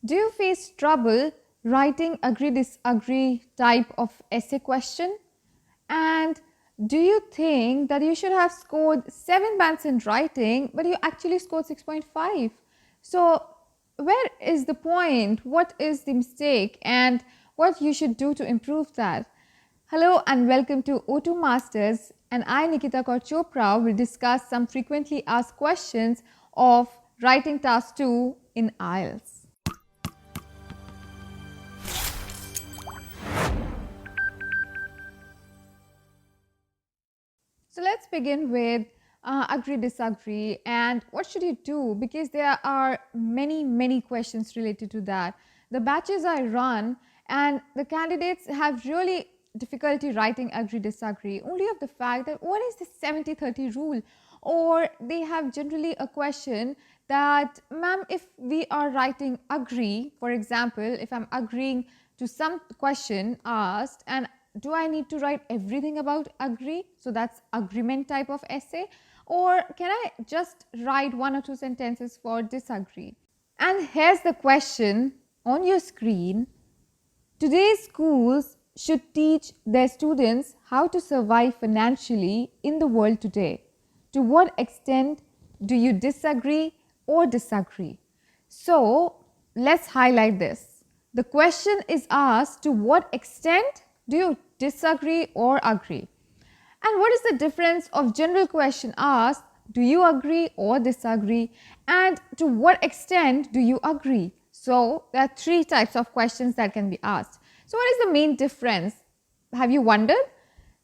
Do you face trouble writing agree-disagree type of essay question? And do you think that you should have scored 7 bands in writing, but you actually scored 6.5? So, where is the point? What is the mistake? And what you should do to improve that? Hello and welcome to O2 Masters, and I, Nikita Kaur Chopra, will discuss some frequently asked questions of Writing Task 2 in IELTS. So let's begin with agree disagree and what should you do, because there are many questions related to that. The batches I run and the candidates have really difficulty writing agree disagree only of the fact that what is the 70-30 rule, or they have generally a question that, ma'am, if we are writing agree, for example, if I'm agreeing to some question asked, and do I need to write everything about agree? So that's agreement type of essay, or can I just write 1 or 2 sentences for disagree? And here's the question on your screen. Today's schools should teach their students how to survive financially in the world today. To what extent do you disagree or disagree? So let's highlight this. The question is asked, to what extent do you disagree or agree? And what is the difference of general question asked, do you agree or disagree, and to what extent do you agree? So there are 3 types of questions that can be asked. So what is the main difference? Have you wondered?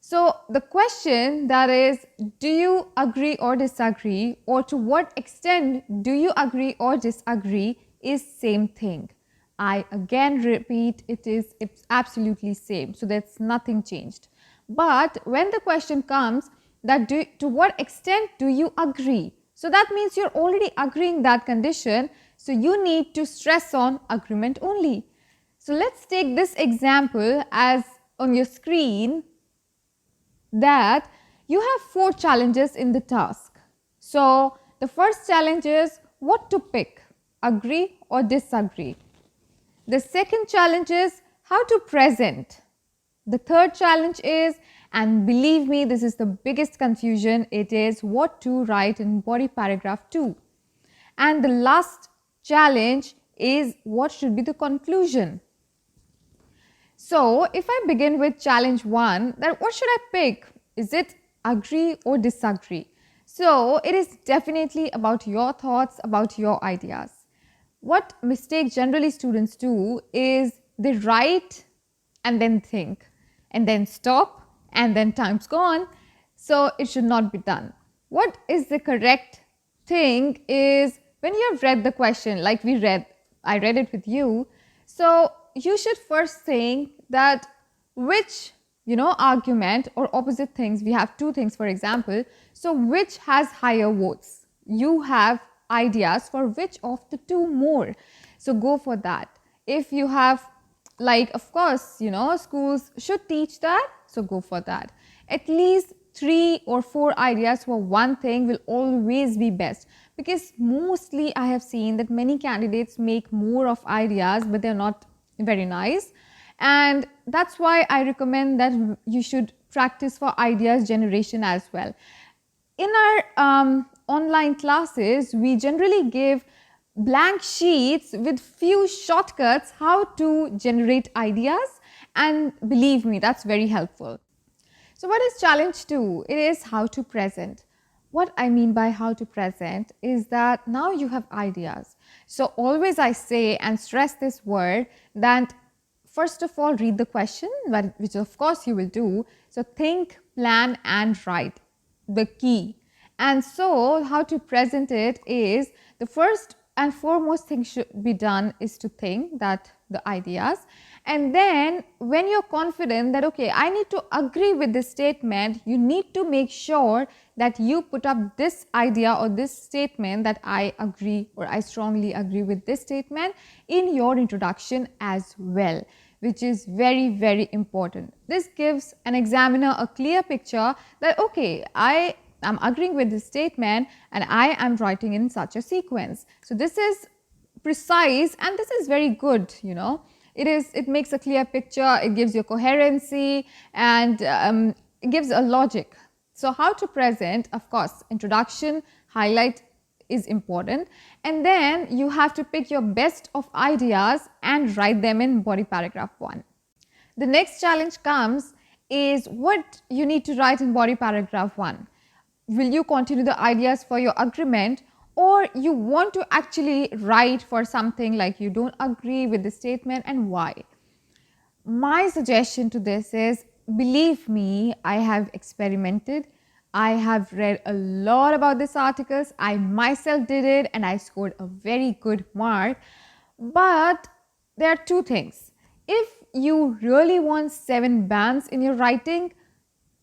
So the question that is, do you agree or disagree, or to what extent do you agree or disagree, is same thing. I again repeat, it's absolutely same, so that's nothing changed. But when the question comes that to what extent do you agree, so that means you're already agreeing that condition, so you need to stress on agreement only. So let's take this example as on your screen, that you have 4 challenges in the task. So the first challenge is what to pick, agree or disagree. The second challenge is how to present. The third challenge is, and believe me, this is the biggest confusion, it is what to write in body paragraph 2. And the last challenge is what should be the conclusion. So if I begin with challenge 1, then what should I pick? Is it agree or disagree? So it is definitely about your thoughts, about your ideas. What mistake generally students do is they write and then think and then stop and then time's gone. So it should not be done. What is the correct thing is, when you have read the question, like I read it with you. So you should first think that which argument or opposite things, we have 2 things for example, so which has higher votes? You have ideas for which of the 2 more, so go for that. If you have, like, of course schools should teach that, so go for that. At least 3 or 4 ideas for one thing will always be best, because mostly I have seen that many candidates make more of ideas but they're not very nice, and that's why I recommend that you should practice for ideas generation as well. In our online classes, we generally give blank sheets with few shortcuts how to generate ideas, and believe me, that's very helpful. So what is challenge 2? It is how to present. What I mean by how to present is that now you have ideas. So always I say and stress this word that first of all read the question, which of course you will do. So think, plan and write, the key. And so how to present it is, the first and foremost thing should be done is to think that the ideas, and then when you're confident that okay, I need to agree with this statement, you need to make sure that you put up this idea or this statement that I agree or I strongly agree with this statement in your introduction as well, which is very important. This gives an examiner a clear picture that okay, I am agreeing with this statement and I am writing in such a sequence. So this is precise, and this is very good, it makes a clear picture, it gives you coherency, and it gives a logic. So how to present, of course, introduction, highlight is important, and then you have to pick your best of ideas and write them in body paragraph 1. The next challenge comes is what you need to write in body paragraph 1. Will you continue the ideas for your agreement, or you want to actually write for something like you don't agree with the statement and why? My suggestion to this is, believe me, I have experimented. I have read a lot about these articles. I myself did it and I scored a very good mark. But there are two things. If you really want 7 bands in your writing,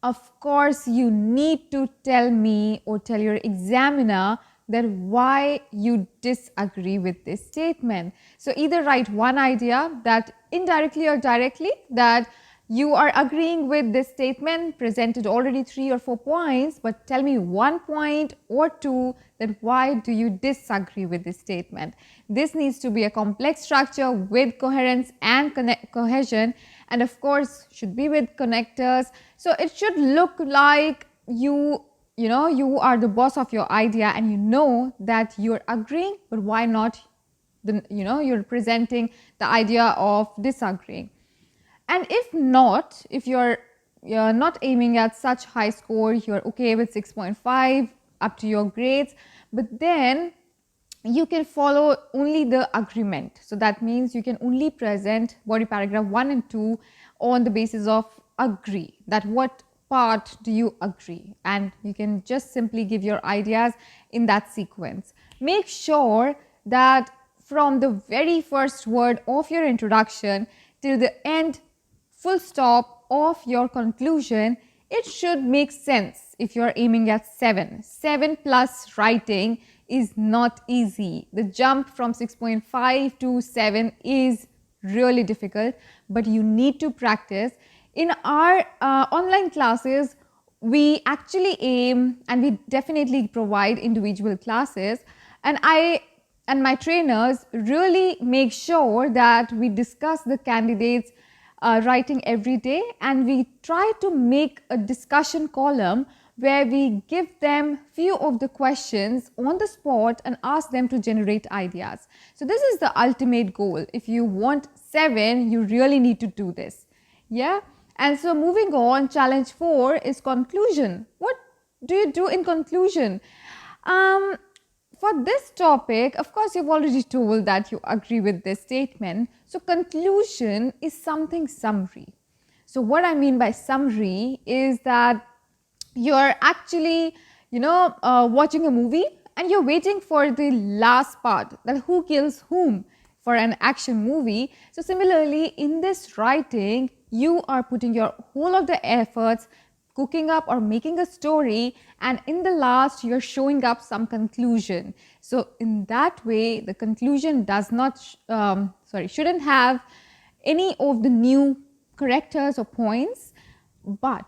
of course you need to tell me or tell your examiner that why you disagree with this statement. So either write one idea that indirectly or directly that you are agreeing with this statement, presented already 3 or 4 points, but tell me 1 point or 2 that why do you disagree with this statement. This needs to be a complex structure with coherence and cohesion, and of course should be with connectors. So it should look like you are the boss of your idea and you know that you're agreeing, but why not, you're presenting the idea of disagreeing. And if not, if you're not aiming at such high score, you're okay with 6.5 up to your grades, but then you can follow only the agreement. So that means you can only present body paragraph 1 and 2 on the basis of agree, that what part do you agree, and you can just simply give your ideas in that sequence. Make sure that from the very first word of your introduction till the end full stop of your conclusion, it should make sense. If you're aiming at 7 plus writing is not easy. The jump from 6.5 to 7 is really difficult, but you need to practice. In our online classes, we actually aim, and we definitely provide individual classes, and I and my trainers really make sure that we discuss the candidates writing every day, and we try to make a discussion column where we give them few of the questions on the spot and ask them to generate ideas. So this is the ultimate goal. If you want 7, you really need to do this. Yeah. And so moving on, challenge 4 is conclusion. What do you do in conclusion? For this topic, of course, you've already told that you agree with this statement. So conclusion is something summary. So what I mean by summary is that you're actually, watching a movie and you're waiting for the last part, that who kills whom for an action movie. So similarly, in this writing, you are putting your whole of the efforts cooking up or making a story, and in the last you're showing up some conclusion. So in that way, the conclusion does not shouldn't have any of the new characters or points, but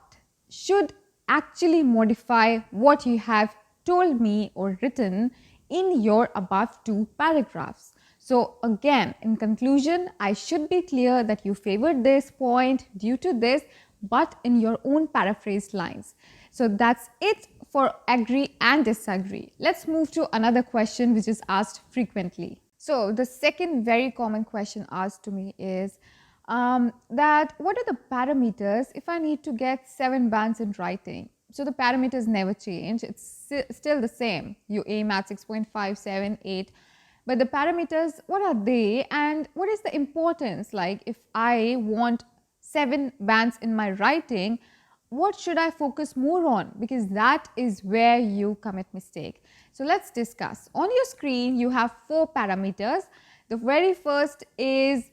should actually modify what you have told me or written in your above 2 paragraphs. So again, in conclusion, I should be clear that you favored this point due to this, but in your own paraphrased lines. So that's it for agree and disagree. Let's move to another question which is asked frequently. So the second very common question asked to me is that what are the parameters if I need to get 7 bands in writing? So the parameters never change. It's still the same. You aim at 6.5, 7, 8. But the parameters, what are they, and what is the importance? Like if I want 7 bands in my writing, what should I focus more on? Because that is where you commit mistake. So let's discuss. On your screen, you have 4 parameters. The very first is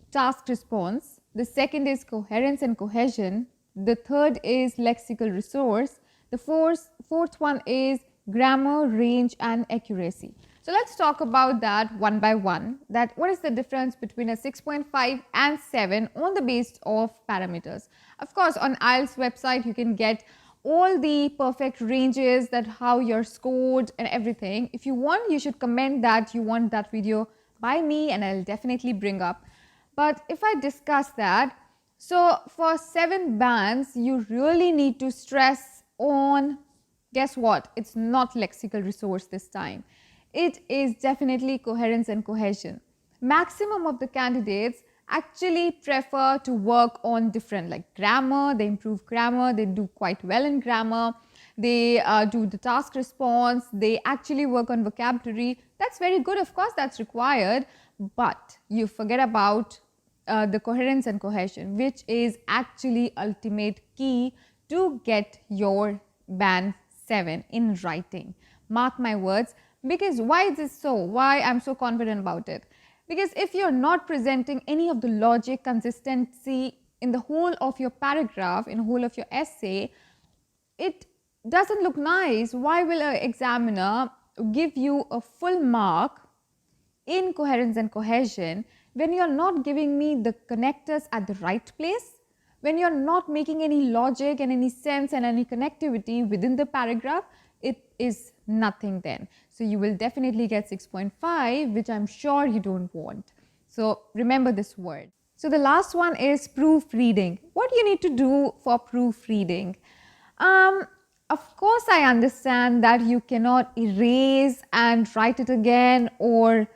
task response. The second is coherence and cohesion. The third is lexical resource. The fourth one is grammar, range and accuracy. So let's talk about that one by one, that what is the difference between a 6.5 and 7 on the basis of parameters. Of course, on IELTS website, you can get all the perfect ranges, that how you're scored and everything. If you want, you should comment that you want that video by me, and I'll definitely bring up. But if I discuss that, so for 7 bands, you really need to stress on, guess what? It's not lexical resource this time. It is definitely coherence and cohesion. Maximum of the candidates actually prefer to work on different, like grammar. They improve grammar, they do quite well in grammar, they do the task response, they actually work on vocabulary. That's very good, of course, that's required, but you forget about the coherence and cohesion, which is actually ultimate key to get your band 7 in writing. Mark my words. Because why is this so? Why I'm so confident about it? Because if you're not presenting any of the logic, consistency in the whole of your paragraph, in the whole of your essay, it doesn't look nice. Why will an examiner give you a full mark in coherence and cohesion when you're not giving me the connectors at the right place, when you're not making any logic and any sense and any connectivity within the paragraph? It is nothing then. So you will definitely get 6.5, which I'm sure you don't want. So remember this word. So the last one is proofreading. What do you need to do for proofreading? Of course, I understand that you cannot erase and write it again, or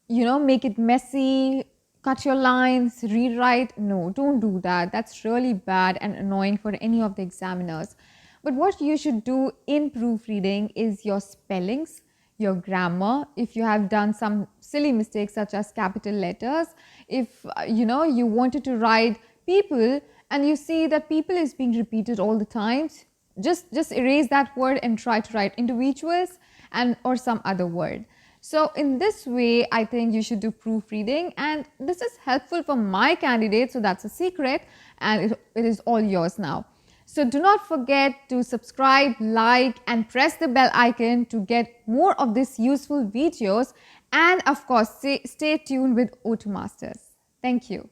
make it messy, cut your lines, rewrite. No, don't do that. That's really bad and annoying for any of the examiners. But what you should do in proofreading is your spellings, your grammar. If you have done some silly mistakes such as capital letters, if you wanted to write people and you see that people is being repeated all the time, just erase that word and try to write individuals and or some other word. So in this way, I think you should do proofreading, and this is helpful for my candidates, so that's a secret, and it is all yours now. So do not forget to subscribe, like, and press the bell icon to get more of these useful videos, and of course stay tuned with O2 Masters. Thank you.